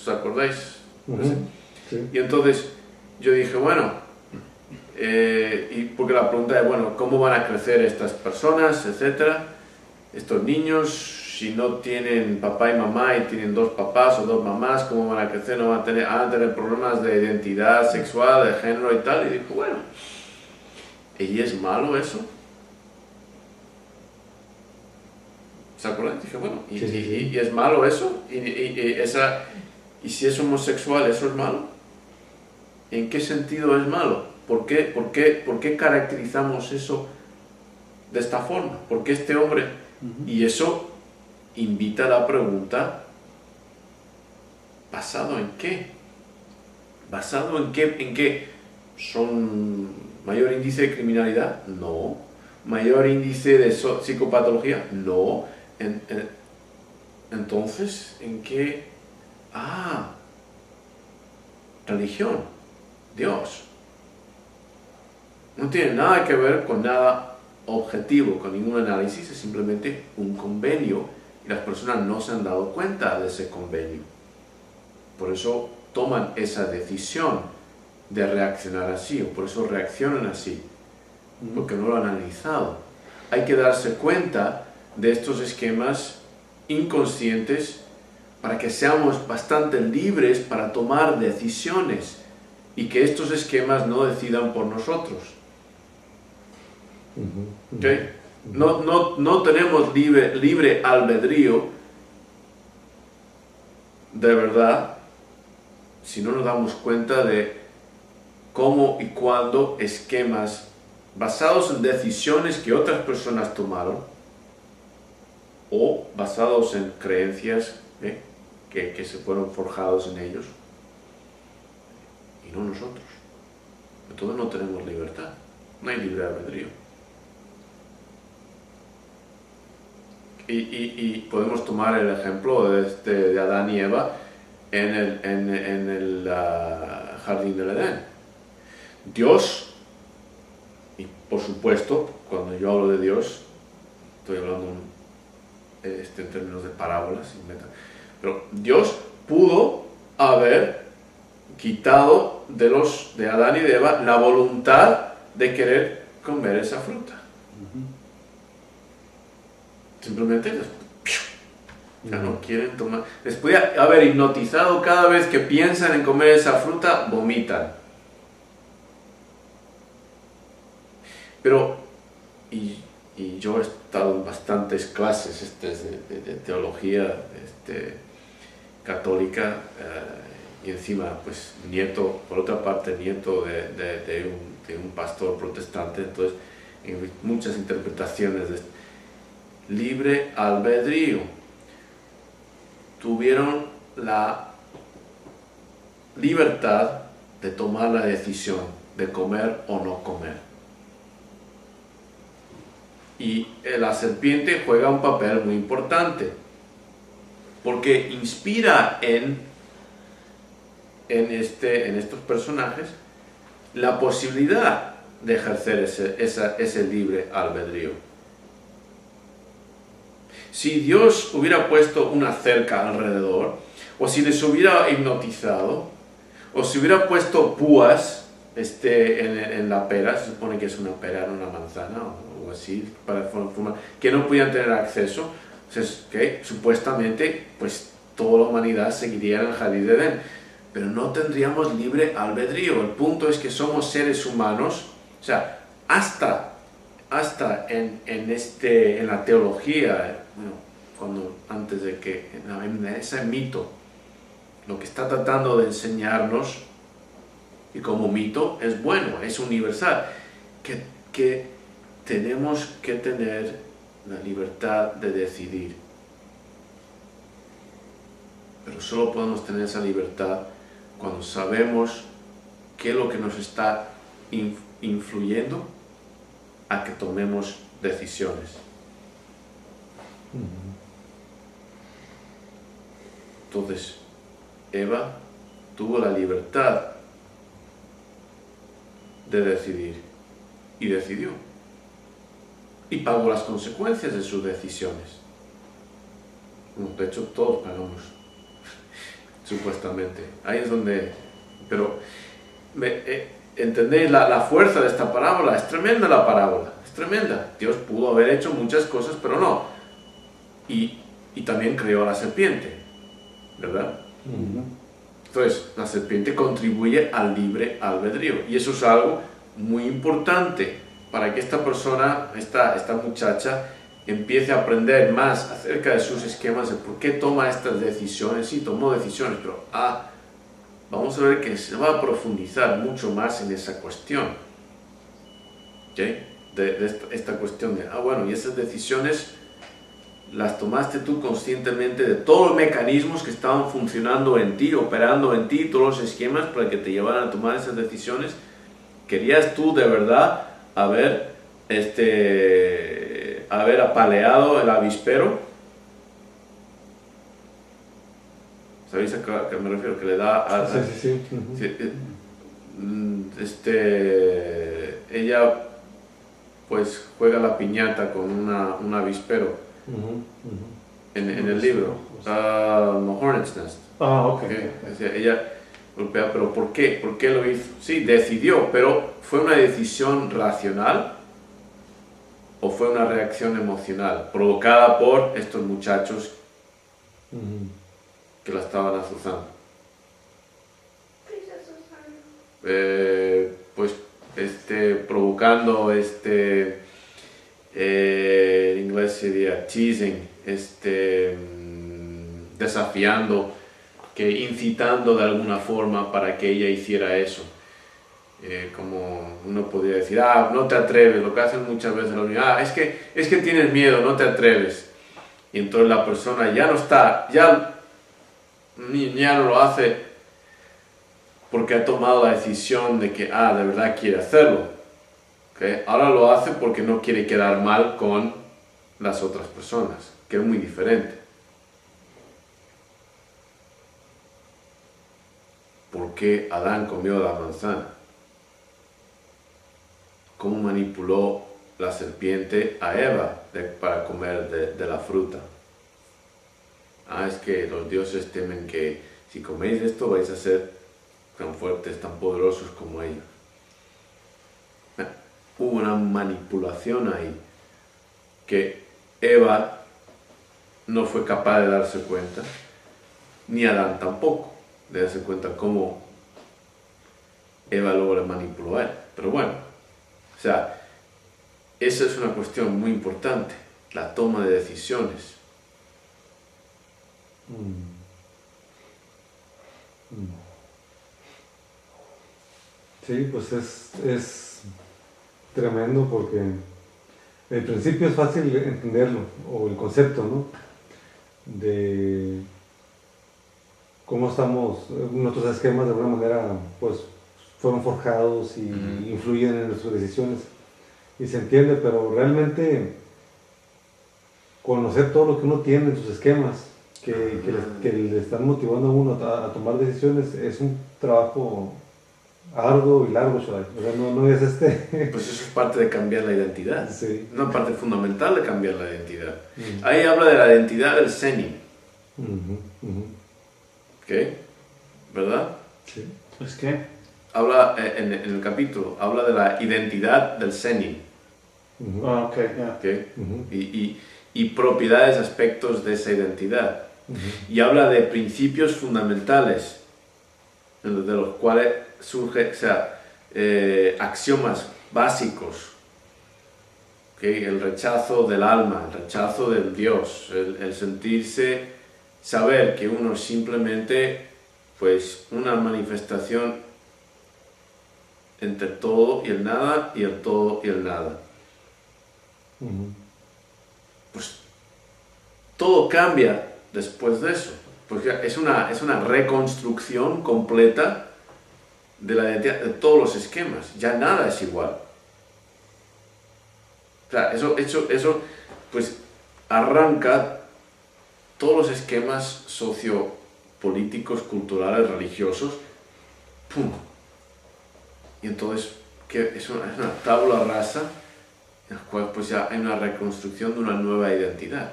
¿os acordáis? Sí. Y entonces yo dije, bueno, y porque la pregunta es, bueno, ¿cómo van a crecer estas personas, etcétera? Estos niños, si no tienen papá y mamá y tienen dos papás o dos mamás, ¿cómo van a crecer? No van a tener problemas de identidad sexual, de género y tal. Y dije, bueno, ¿y es malo eso? ¿Se acuerdan? Dije, bueno, ¿y es malo eso? ¿Y si es homosexual, eso es malo? ¿En qué sentido es malo? ¿Por qué caracterizamos eso de esta forma? ¿Por qué este hombre? Y eso invita a la pregunta, ¿basado en qué? ¿Basado en qué? ¿En qué? ¿Son mayor índice de criminalidad? No. ¿Mayor índice de psicopatología? No. Entonces, ¿en qué? Religión, Dios. No tiene nada que ver con nada objetivo, con ningún análisis, es simplemente un convenio y las personas no se han dado cuenta de ese convenio. Por eso toman esa decisión de reaccionar así, o por eso reaccionan así, porque no lo han analizado. Hay que darse cuenta de estos esquemas inconscientes para que seamos bastante libres para tomar decisiones y que estos esquemas no decidan por nosotros. ¿Okay? No tenemos libre albedrío de verdad si no nos damos cuenta de cómo y cuándo esquemas basados en decisiones que otras personas tomaron o basados en creencias que se fueron forjados en ellos y no nosotros. Entonces no tenemos libertad, no hay libre albedrío. Y podemos tomar el ejemplo de Adán y Eva en el jardín del Edén. Dios, y por supuesto, cuando yo hablo de Dios, estoy hablando en términos de parábolas, pero Dios pudo haber quitado de Adán y de Eva la voluntad de querer comer esa fruta. Simplemente ya no quieren tomar. Les podía haber hipnotizado cada vez que piensan en comer esa fruta, vomitan. Pero, y yo he estado en bastantes clases de teología católica, y encima, pues, por otra parte, nieto de un pastor protestante, entonces, en muchas interpretaciones de libre albedrío. Tuvieron la libertad de tomar la decisión de comer o no comer. Y la serpiente juega un papel muy importante, porque inspira en estos personajes la posibilidad de ejercer ese libre albedrío. Si Dios hubiera puesto una cerca alrededor, o si les hubiera hipnotizado, o si hubiera puesto púas en la pera, se supone que es una pera, no una manzana, o así, para formar, que no podían tener acceso, entonces, que supuestamente, pues toda la humanidad seguiría en el jardín de Edén, pero no tendríamos libre albedrío. El punto es que somos seres humanos, o sea, hasta en la teología, antes de que, en ese mito, lo que está tratando de enseñarnos, y como mito es bueno, es universal, que tenemos que tener la libertad de decidir. Pero solo podemos tener esa libertad cuando sabemos qué es lo que nos está influyendo a que tomemos decisiones. Entonces, Eva tuvo la libertad de decidir y decidió y pagó las consecuencias de sus decisiones. De hecho, todos pagamos supuestamente. Ahí es donde... Pero, ¿entendéis? La fuerza de esta parábola, es tremenda la parábola, es tremenda. Dios pudo haber hecho muchas cosas, pero no. Y también creó a la serpiente, ¿verdad? Entonces, la serpiente contribuye al libre albedrío. Y eso es algo muy importante para que esta persona, esta muchacha, empiece a aprender más acerca de sus esquemas, de por qué toma estas decisiones. Sí, tomó decisiones, pero vamos a ver que se va a profundizar mucho más en esa cuestión. ¿Okay? De esta cuestión de, bueno, y esas decisiones las tomaste tú conscientemente de todos los mecanismos que estaban funcionando en ti, operando en ti, todos los esquemas para que te llevaran a tomar esas decisiones. ¿Querías tú de verdad haber apaleado el avispero? ¿Sabéis a qué me refiero? Que le da Sí. Ella pues juega la piñata con un avispero en el libro, Hornet's Nest. Ok. Ella golpea, pero ¿por qué? ¿Por qué lo hizo? Sí, decidió, pero ¿fue una decisión racional o fue una reacción emocional provocada por estos muchachos que la estaban azuzando? Pues provocando, en inglés sería teasing, desafiando, incitando de alguna forma para que ella hiciera eso. Como uno podría decir, no te atreves, lo que hacen muchas veces los niños, es que tienes miedo, no te atreves. Y entonces la persona ya no lo hace porque ha tomado la decisión de que, de verdad quiere hacerlo. ¿Okay? Ahora lo hace porque no quiere quedar mal con las otras personas, que es muy diferente. ¿Por qué Adán comió la manzana? ¿Cómo manipuló la serpiente a Eva para comer de la fruta? Es que los dioses temen que si coméis esto vais a ser tan fuertes, tan poderosos como ellos. Hubo una manipulación ahí que Eva no fue capaz de darse cuenta, ni Adán tampoco, de darse cuenta cómo Eva luego le manipuló a él. Pero bueno, esa es una cuestión muy importante, la toma de decisiones. Sí, pues es tremendo porque el principio es fácil entenderlo, o el concepto, ¿no? De cómo estamos, nuestros esquemas de alguna manera pues fueron forjados y influyen en nuestras decisiones y se entiende, pero realmente conocer todo lo que uno tiene en sus esquemas que le están motivando a uno a tomar decisiones es un trabajo arduo y largo, Shai. O sea, no es Pues eso es parte de cambiar la identidad. Sí. Una parte fundamental de cambiar la identidad. Ahí habla de la identidad del Zenin. ¿Ok? ¿Verdad? Sí. ¿Es qué? Habla en el capítulo, habla de la identidad del Zenin. Ok, ya. ¿Okay? Y propiedades, aspectos de esa identidad. Y habla de principios fundamentales, de los cuales surge, axiomas básicos. ¿Okay? El rechazo del alma, el rechazo del Dios, el sentirse, saber que uno es simplemente pues una manifestación entre todo y el nada y el todo y el nada. Pues todo cambia después de eso, porque es una reconstrucción completa de la identidad, de todos los esquemas, ya nada es igual. O sea, eso pues arranca todos los esquemas sociopolíticos, culturales, religiosos, ¡pum! Y entonces es una tabla rasa en la cual pues ya hay una reconstrucción de una nueva identidad.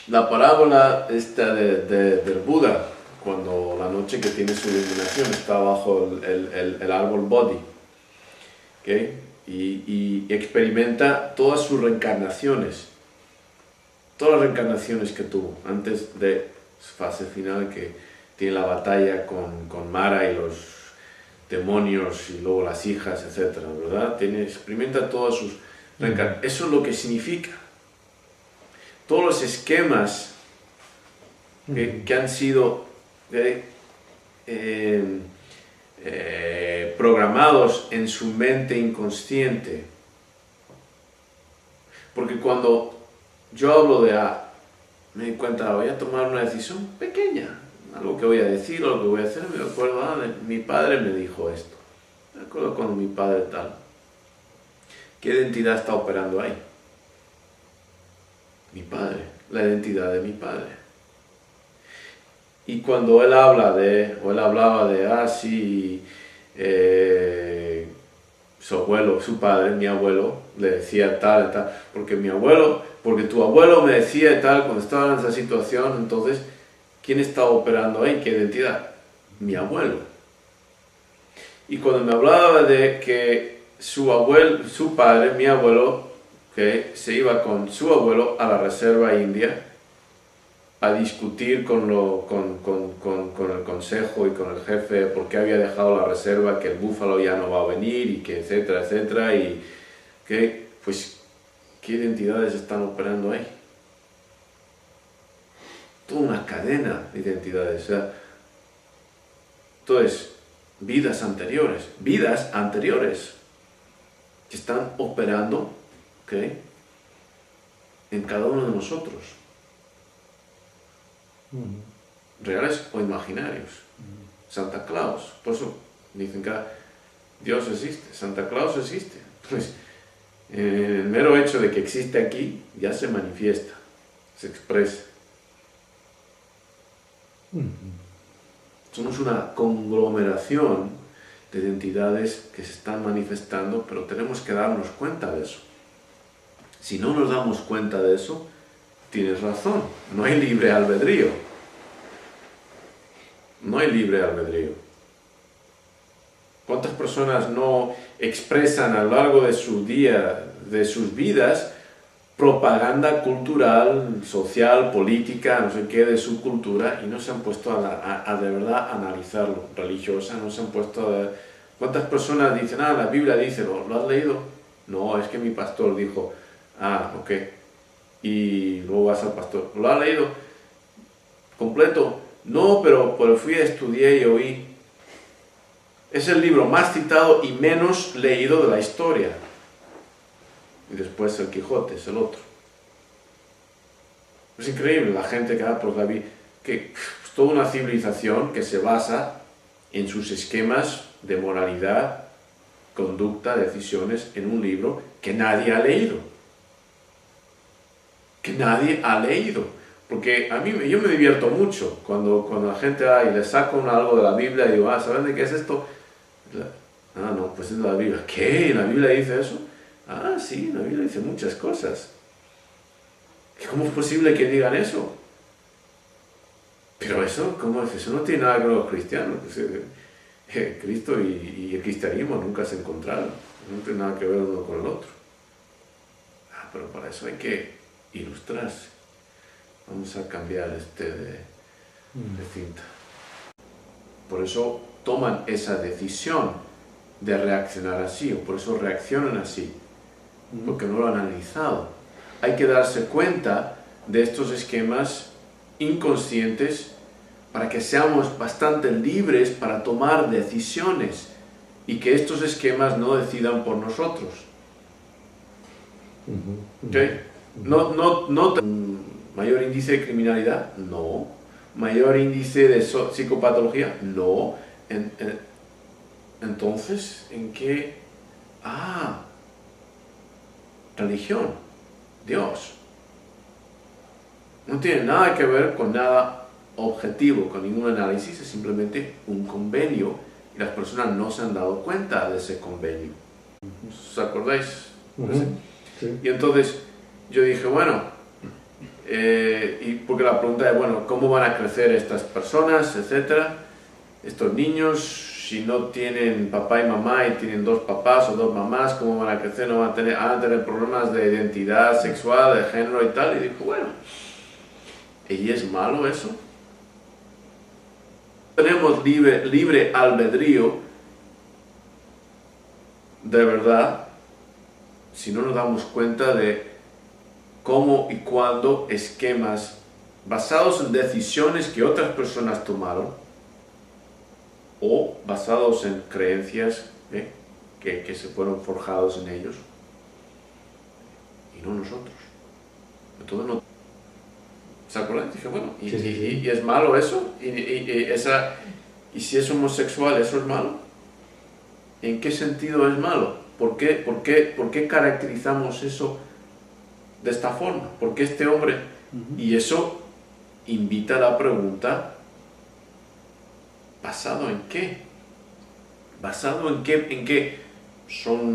La parábola esta del Buda, cuando la noche que tiene su iluminación está bajo el árbol Bodhi, ¿okay? Y experimenta todas sus reencarnaciones, todas las reencarnaciones que tuvo antes de su fase final, que tiene la batalla con Mara y los demonios y luego las hijas, etc., ¿verdad? Experimenta todas sus reencarnaciones. Eso es lo que significa. Todos los esquemas que han sido programados en su mente inconsciente. Porque cuando yo hablo de me di cuenta, voy a tomar una decisión pequeña, algo que voy a decir o lo que voy a hacer, me acuerdo, mi padre me dijo esto, me acuerdo cuando mi padre tal. ¿Qué identidad está operando ahí? Mi padre, la identidad de mi padre. Y cuando él hablaba de, sí, su abuelo, su padre, mi abuelo, le decía tal y tal, porque tu abuelo me decía tal cuando estaba en esa situación, entonces, ¿quién estaba operando ahí? ¿Qué identidad? Mi abuelo. Y cuando me hablaba de que su padre, mi abuelo, que se iba con su abuelo a la reserva india a discutir con el consejo y con el jefe por qué había dejado la reserva, que el búfalo ya no va a venir y que etcétera, etcétera, y que, pues, ¿qué identidades están operando ahí? Toda una cadena de identidades, o sea, entonces, vidas anteriores que están operando, ¿okay?, en cada uno de nosotros, reales o imaginarios. Santa Claus, por eso dicen que Dios existe, Santa Claus existe. Pues el mero hecho de que existe aquí ya se manifiesta, se expresa. Somos una conglomeración de identidades que se están manifestando, pero tenemos que darnos cuenta de eso. Si no nos damos cuenta de eso, tienes razón, no hay libre albedrío. No hay libre albedrío. ¿Cuántas personas no expresan a lo largo de su día, de sus vidas, propaganda cultural, social, política, no sé qué, de su cultura, y no se han puesto a de verdad analizarlo, religiosa, no se han puesto a... ¿Cuántas personas dicen, la Biblia dice, ¿lo has leído? No, es que mi pastor dijo, ok. Y luego vas al pastor, ¿lo has leído completo? No, pero fui a estudiar y oí. Es el libro más citado y menos leído de la historia. Y después el Quijote es el otro. Es increíble la gente que da por la vida, que es toda una civilización que se basa en sus esquemas de moralidad, conducta, decisiones, en un libro que nadie ha leído. Que nadie ha leído. Porque yo me divierto mucho cuando la gente va y le saco algo de la Biblia y digo, ¿saben de qué es esto? No, pues es de la Biblia. ¿Qué? ¿La Biblia dice eso? Sí, la Biblia dice muchas cosas. ¿Cómo es posible que digan eso? Pero eso, ¿cómo es? Eso no tiene nada que ver con los cristianos. Cristo y el cristianismo nunca se encontraron. No tiene nada que ver uno con el otro. Pero para eso hay que ilustrarse. Vamos a cambiar de cinta. Por eso toman esa decisión de reaccionar así, o por eso reaccionan así, porque no lo han analizado. Hay que darse cuenta de estos esquemas inconscientes para que seamos bastante libres para tomar decisiones y que estos esquemas no decidan por nosotros. ¿Okay? No mayor índice de criminalidad, no. Mayor índice de psicopatología, no. Entonces, ¿en qué? Religión, Dios. No tiene nada que ver con nada objetivo, con ningún análisis, es simplemente un convenio y las personas no se han dado cuenta de ese convenio. ¿Os acordáis? Sí. Y entonces yo dije, bueno, y porque la pregunta es, bueno, ¿cómo van a crecer estas personas, etcétera? Estos niños, si no tienen papá y mamá y tienen dos papás o dos mamás, ¿cómo van a crecer? ¿No van a tener problemas de identidad sexual, de género y tal? Y dijo, bueno, ¿y es malo eso? Tenemos libre albedrío, de verdad, si no nos damos cuenta de cómo y cuándo esquemas basados en decisiones que otras personas tomaron o basados en creencias que se fueron forjados en ellos y no nosotros. Entonces no. ¿Se acuerdan? Dije, bueno, ¿y es malo eso? ¿Y si es homosexual, eso es malo? ¿En qué sentido es malo? ¿Por qué caracterizamos eso de esta forma? ¿Por qué este hombre? Y eso invita a la pregunta, ¿basado en qué? ¿Basado en qué son